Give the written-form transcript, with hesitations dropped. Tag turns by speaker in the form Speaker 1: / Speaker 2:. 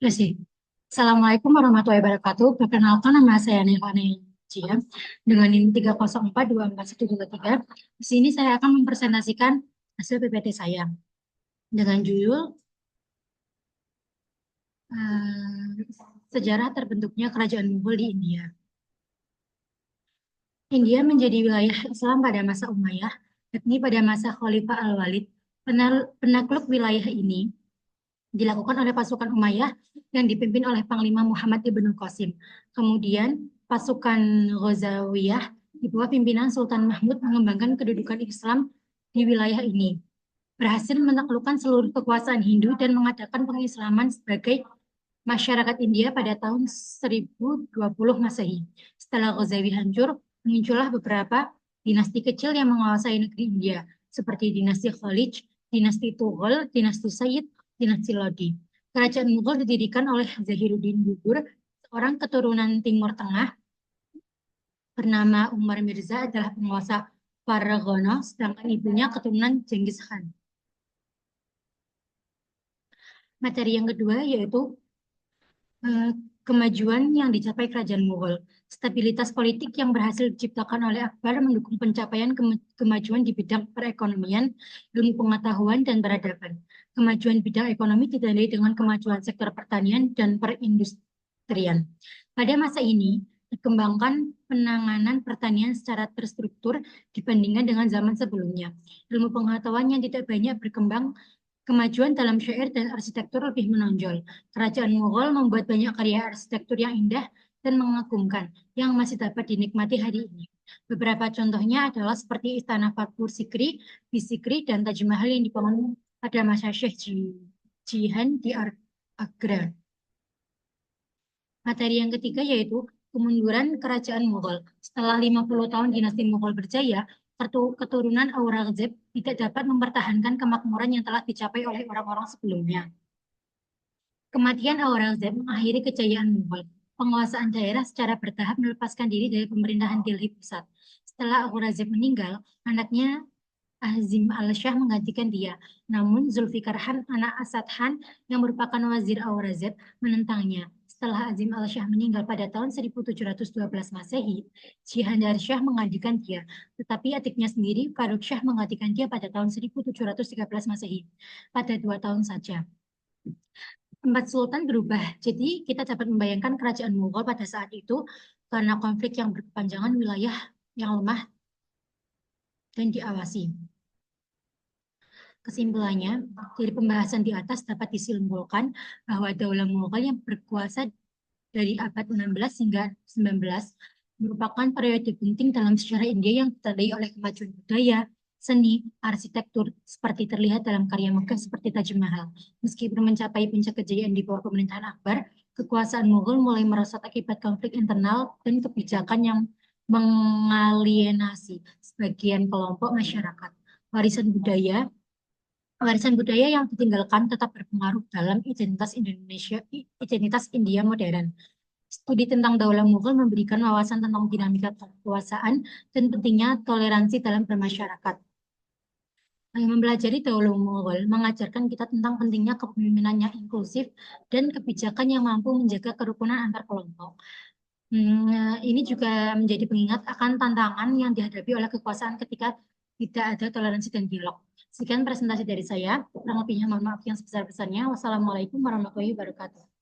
Speaker 1: Ya sih. Assalamualaikum warahmatullahi wabarakatuh. Perkenalkan nama saya Nirvana Jia dengan NIM 304241123. Di sini saya akan mempresentasikan hasil PPT saya dengan judul Sejarah Terbentuknya Kerajaan Mughal di India. India menjadi wilayah Islam pada masa Umayyah, yakni pada masa Khalifah Al-Walid. Penakluk wilayah ini dilakukan oleh pasukan Umayyah yang dipimpin oleh Panglima Muhammad ibnu Qasim. Kemudian pasukan Ghazawiyah di bawah pimpinan Sultan Mahmud mengembangkan kedudukan Islam di wilayah ini, berhasil menaklukkan seluruh kekuasaan Hindu dan mengadakan pengislaman sebagai masyarakat India pada tahun 1020 Masehi. Setelah Ghazawi hancur, muncullah beberapa dinasti kecil yang menguasai negeri India, seperti dinasti Khalid, dinasti Tughal, dinasti Sayyid, dinasti Lodi. Kerajaan Mughal didirikan oleh Zahiruddin Bubur, seorang keturunan Timur Tengah bernama Umar Mirza adalah penguasa Fargana, sedangkan ibunya keturunan Genghis Khan. Materi yang kedua yaitu eh, kemajuan yang dicapai kerajaan Mughal. Stabilitas politik yang berhasil diciptakan oleh Akbar mendukung pencapaian kemajuan di bidang perekonomian, ilmu pengetahuan, dan peradaban. Kemajuan bidang ekonomi ditandai dengan kemajuan sektor pertanian dan perindustrian. Pada masa ini, dikembangkan penanganan pertanian secara terstruktur dibandingkan dengan zaman sebelumnya. Ilmu pengetahuan yang tidak banyak berkembang, kemajuan dalam syair dan arsitektur lebih menonjol. Kerajaan Mughal membuat banyak karya arsitektur yang indah dan mengagumkan yang masih dapat dinikmati hari ini. Beberapa contohnya adalah seperti Istana Fatpur Sikri, Bisikri, dan Taj Mahal yang dibangun pada masa Jihan di Agra. Materi yang ketiga yaitu kemunduran kerajaan Mughal. Setelah 50 tahun dinasti Mughal berjaya, keturunan Aurangzeb tidak dapat mempertahankan kemakmuran yang telah dicapai oleh orang-orang sebelumnya. Kematian Aurangzeb mengakhiri kejayaan Mughal. Penguasaan daerah secara bertahap melepaskan diri dari pemerintahan Delhi pusat. Setelah Aurangzeb meninggal, anaknya Azim al-Shah menggantikan dia. Namun Zulfikar Khan, anak Asad Khan yang merupakan wazir Aurangzeb, menentangnya. Setelah Azim al-Shah meninggal pada tahun 1712 Masehi, Jihandar Shah menggantikan dia. Tetapi adiknya sendiri, Faruk Shah, menggantikan dia pada tahun 1713 Masehi. Pada 2 tahun saja. Tempat sultan berubah. Jadi kita dapat membayangkan kerajaan Mughal pada saat itu karena konflik yang berkepanjangan, wilayah yang lemah dan diawasi. Kesimpulannya, dari pembahasan di atas dapat disimpulkan bahwa Daulah Mughal yang berkuasa dari abad 16 hingga 19 merupakan periode penting dalam sejarah India yang ditandai oleh kemajuan budaya, seni, arsitektur, seperti terlihat dalam karya megah seperti Taj Mahal. Meskipun mencapai puncak kejayaan di bawah pemerintahan Akbar, kekuasaan Mughal mulai merosot akibat konflik internal dan kebijakan yang mengalienasi sebagian kelompok masyarakat. Warisan budaya yang ditinggalkan tetap berpengaruh dalam identitas India modern. Studi tentang Daulah Mughal memberikan wawasan tentang dinamika kekuasaan dan pentingnya toleransi dalam bermasyarakat. Mempelajari Daulah Mughal mengajarkan kita tentang pentingnya kepemimpinan yang inklusif dan kebijakan yang mampu menjaga kerukunan antar kelompok. Ini juga menjadi pengingat akan tantangan yang dihadapi oleh kekuasaan ketika tidak ada toleransi dan dialog. Sekian presentasi dari saya. Kurang lebihnya mohon maaf yang sebesar-besarnya. Wassalamualaikum warahmatullahi wabarakatuh.